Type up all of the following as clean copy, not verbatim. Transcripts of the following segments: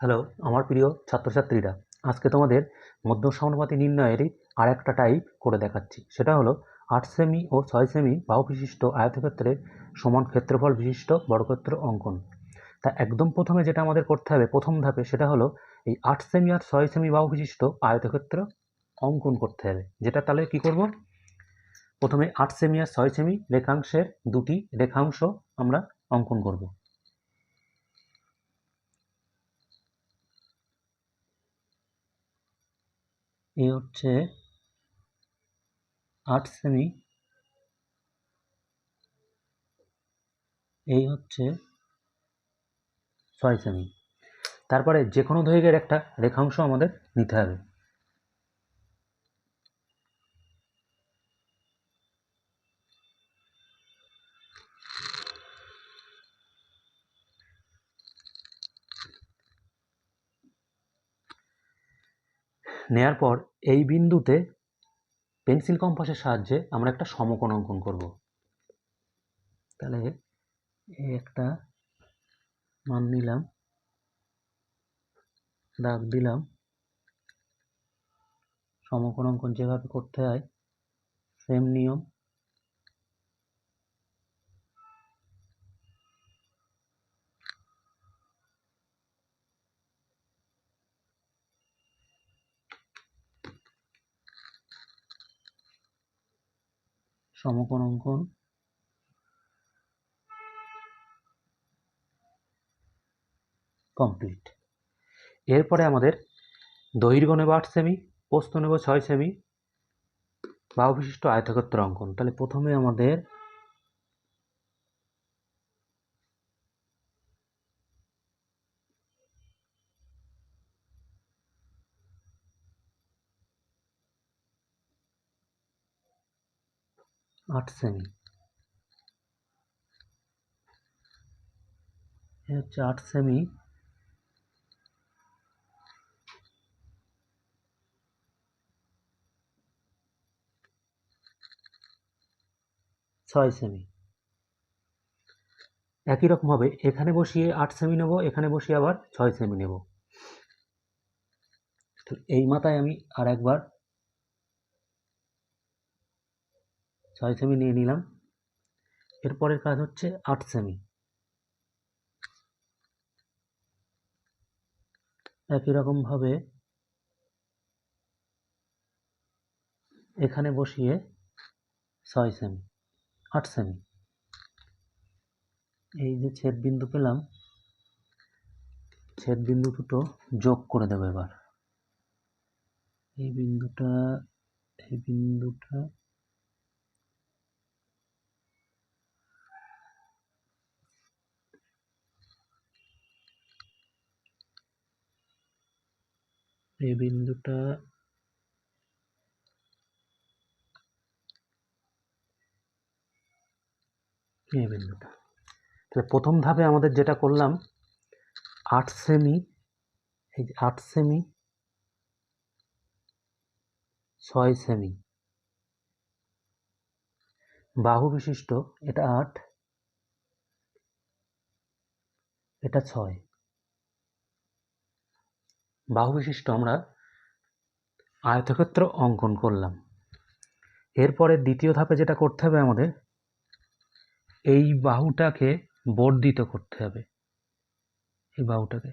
Hello, আমার প্রিয় ছাত্রছাত্রীরা, আজকে তোমাদের মধ্যক সমানুপাতি নির্ণয়েরই আরেকটা টাইপ করে দেখাচ্ছি। সেটা হলো 8 সেমি ও 6 সেমি বাহু বিশিষ্ট আয়তক্ষেত্রের সমান ক্ষেত্রফল বিশিষ্ট বর্গক্ষেত্র অঙ্কন। তা একদম প্রথমে যেটা আমাদের করতে হবে প্রথম ধাপে, সেটা হলো এই 8 সেমি আর 6 সেমি বাহু বিশিষ্ট আয়তক্ষেত্র অঙ্কন করতে হবে। যেটা তাহলে কি করব, প্রথমে 8 সেমি আর 6 সেমি রেখাংশের দুটি রেখাংশ আমরা অঙ্কন করব। এই হচ্ছে 8 সেমি, এই হচ্ছে 6 সেমি। তারপরে যে কোনো দৈর্ঘ্যের একটা রেখাংশ আমাদের নিতে হবে। নেয়ার পর এই বিন্দুতে পেন্সিল কম্পাসের সাহায্যে আমরা একটা সমকোণ অঙ্কন করব। তাহলে এই একটা মান নিলাম, দাগ দিলাম। সমকোণ অঙ্কন যেভাবে করতে হয় সেম নিয়ম। সমকোণ অঙ্কন কমপ্লিট। এরপরে আমাদের দৈর্ঘ্য নেব 8 সেমি, প্রস্থ নেব 6 সেমি, বাহু বিশিষ্ট আয়তক্ষেত্র অঙ্কন। তাহলে প্রথমে আমাদের আট সেমি, এই হচ্ছে 8 সেমি, 6 সেমি। একই রকমভাবে এখানে বসিয়ে 8 সেমি নেব, এখানে বসিয়ে আবার 6 সেমি নেব। তো এই মাথায় আমি আর একবার 6 সেমি নিয়ে নিলাম। এরপরের কাজ হচ্ছে 8 সেমি। একই রকমভাবে এখানে বসিয়ে 6 সেমি, 8 সেমি। এই যে ছেদ বিন্দু পেলাম, ছেদ বিন্দু দুটো যোগ করে দেবো এবার। এই বিন্দুটা, এই বিন্দুটা, এই বিন্দুটা, এই বিন্দুটা। তাহলে প্রথম ধাপে আমাদের যেটা করলাম 8 সেমি, এই যে 8 সেমি, 6 সেমি বাহু বিশিষ্ট, এটা 8, এটা 6 বাহু বিশিষ্ট আমরা আয়তক্ষেত্র অঙ্কন করলাম। এরপরে দ্বিতীয় ধাপে যেটা করতে হবে আমাদের, এই বাহুটাকে বর্ধিত করতে হবে। এই বাহুটাকে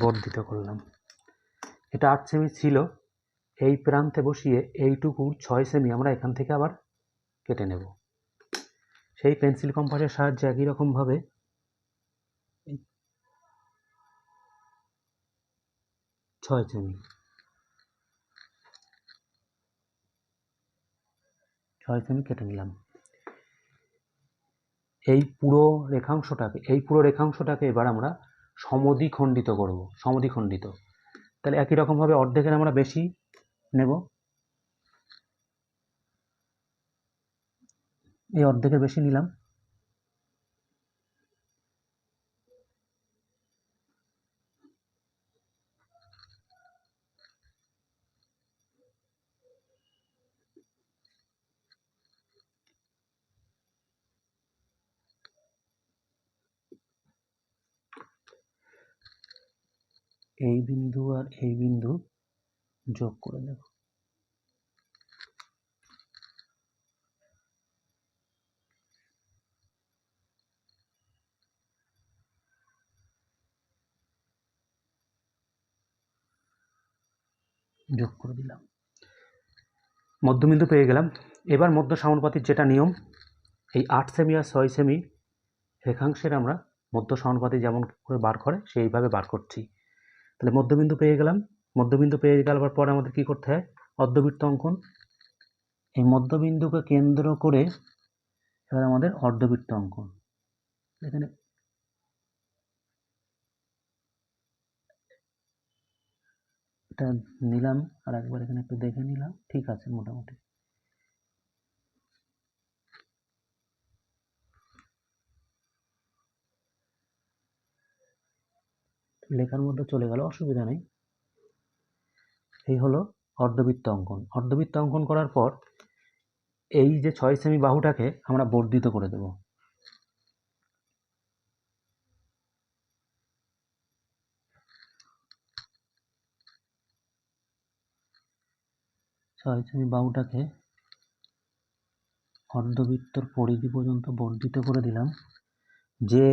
বর্ধিত করলাম। এটা 8 সেমি ছিল, এই প্রান্তে বসিয়ে এইটুকু 6 সেমি আমরা এখান থেকে আবার কেটে নেব। সেই পেন্সিল কম্পাসের সাহায্যে একই রকমভাবে 6 সেমি, 6 সেমি কেটে নিলাম। এই পুরো রেখাংশটাকে এবার আমরা সমদ্বিখণ্ডিত করব, সমদ্বিখণ্ডিত। তাহলে একই রকমভাবে অর্ধেকের আমরা বেশি নেব, এই অর্ধেকের বেশি নিলাম। এই বিন্দু আর এই বিন্দু যোগ করে দেব। যোগ করে দিলাম, মধ্যবিন্দু পেয়ে গেলাম। এবার মধ্য সমানুপাতির যেটা নিয়ম, এই 8 সেমি আর 6 সেমি রেখাংশের আমরা মধ্য সমানুপাতি যেমন করে বার করে সেইভাবে বার করছি। তাহলে মধ্যবিন্দু পেয়ে গেলাম। মধ্যবিন্দু পেয়ে যাওয়ার পর আমাদের কি করতে হয়? অর্ধবৃত্ত অঙ্কন। এই মধ্যবিন্দুকে কেন্দ্র করে এবার আমাদের অর্ধবৃত্ত অঙ্কন। এখানে এটা নিলাম, আর একবার এখানে একটু দেখে নিলাম, ঠিক আছে মোটামুটি। লেখার মধ্যে চলে গেল, অসুবিধা নেই। এই হলো অর্ধবৃত্ত অঙ্কন। অর্ধবৃত্ত অঙ্কন করার পর এই যে 6 সেমি বাহুটাকে আমরা বর্ধিত করে দেব। ছয় সেমি বাহুটাকে অর্ধবৃত্তর পরিধি পর্যন্ত বর্ধিত করে দিলাম। যে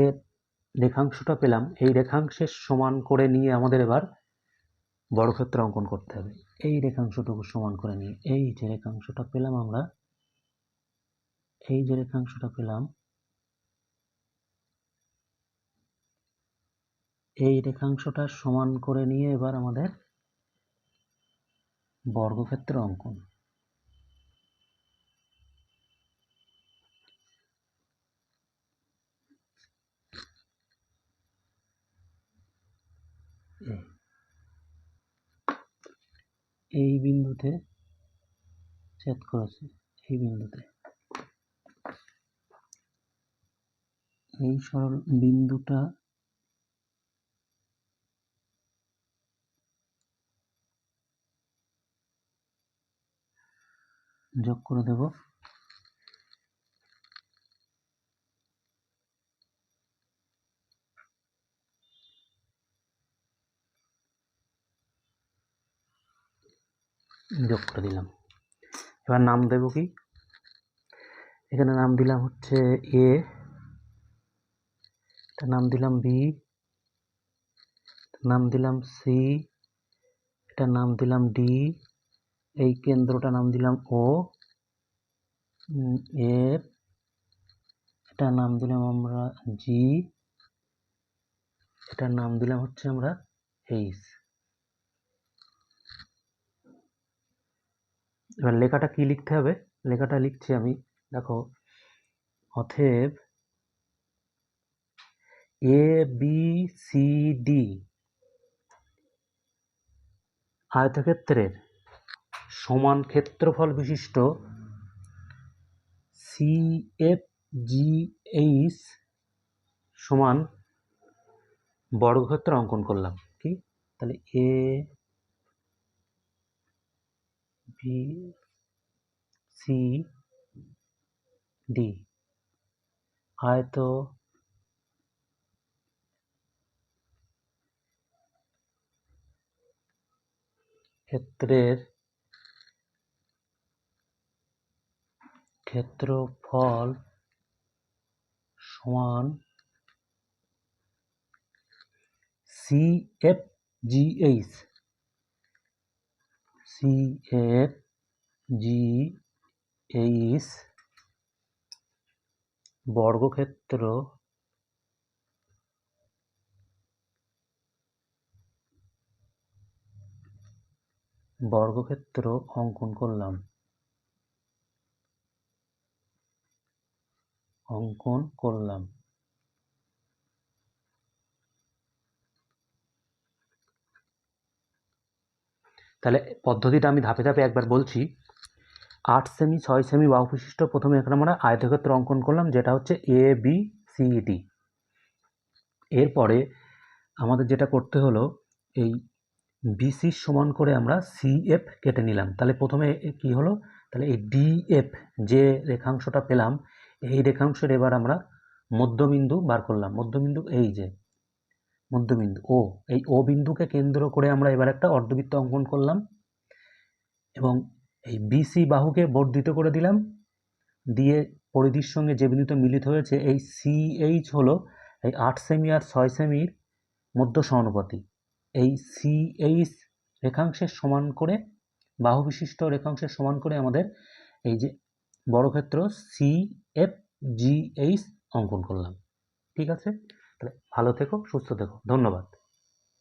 রেখাংশটা পেলাম এই রেখাংশের সমান করে নিয়ে আমাদের এবার বর্গক্ষেত্র অঙ্কন করতে হবে। এই রেখাংশটুকু সমান করে নিয়ে এই যে রেখাংশটা পেলাম আমরা, এই যে রেখাংশটা পেলাম, এই রেখাংশটা সমান করে নিয়ে এবার আমাদের বর্গক্ষেত্র অঙ্কন। এই বিন্দুতে ছেদ করেছে, এই বিন্দুতে এই সরল বিন্দুটা যোগ করে দেব। যোগ করে দিলাম। এবার নাম দেব কি? এখানে নাম দিলাম হচ্ছে এ, এটা নাম দিলাম বি, নাম দিলাম সি, এটা নাম দিলাম ডি, এই কেন্দ্রটা নাম দিলাম ও, এর এটা নাম দিলাম আমরা জি, এটার নাম দিলাম হচ্ছে আমরা এইচ। এবার লেখাটা কি লিখতে হবে? লেখাটা লিখছি আমি, দেখো, অতএব এ বি সি ডি আয়তক্ষেত্রের সমান ক্ষেত্রফল বিশিষ্ট সি এফ জি এইচ সমান বর্গক্ষেত্র অঙ্কন করলাম। কি? তাহলে এ বি সি ডি আয়ত ক্ষেত্রের ক্ষেত্রফল সমান C F G H, C F G H বর্গক্ষেত্র অঙ্কন করলাম। তাহলে পদ্ধতিটা আমি ধাপে ধাপে একবার বলছি। 8 সেমি 6 সেমি বাহু বিশিষ্ট প্রথমে এখানে আমরা আয়তক্ষেত্র অঙ্কন করলাম, যেটা হচ্ছে এ বি সি ডি। এরপরে আমাদের যেটা করতে হলো, এই বিসি সমান করে আমরা সিএফ কেটে নিলাম। তাহলে প্রথমে কি হলো? তাহলে এই ডিএফ যে রেখাংশটা পেলাম, এই রেখাংশের এবার আমরা মধ্যবিন্দু বার করলাম। মধ্যবিন্দু এই যে, মধ্যবিন্দু ও, এই ও বিন্দুকে কেন্দ্র করে আমরা এবার একটা অর্ধবৃত্ত অঙ্কন করলাম এবং এই বিসি বাহুকে বর্ধিত করে দিলাম, দিয়ে পরিধির সঙ্গে যে বিন্দুতে মিলিত হয়েছে এই সিএইচ হলো এই 8 সেমি আর 6 সেমির মধ্য সমানুপাতি। এই সিএইচ রেখাংশের সমান করে, বাহু বিশিষ্ট রেখাংশের সমান করে আমাদের এই যে বর্গক্ষেত্র সিএফজিএইচ অঙ্কন করলাম। ঠিক আছে, তাহলে ভালো থেকো, সুস্থ থেকো, ধন্যবাদ।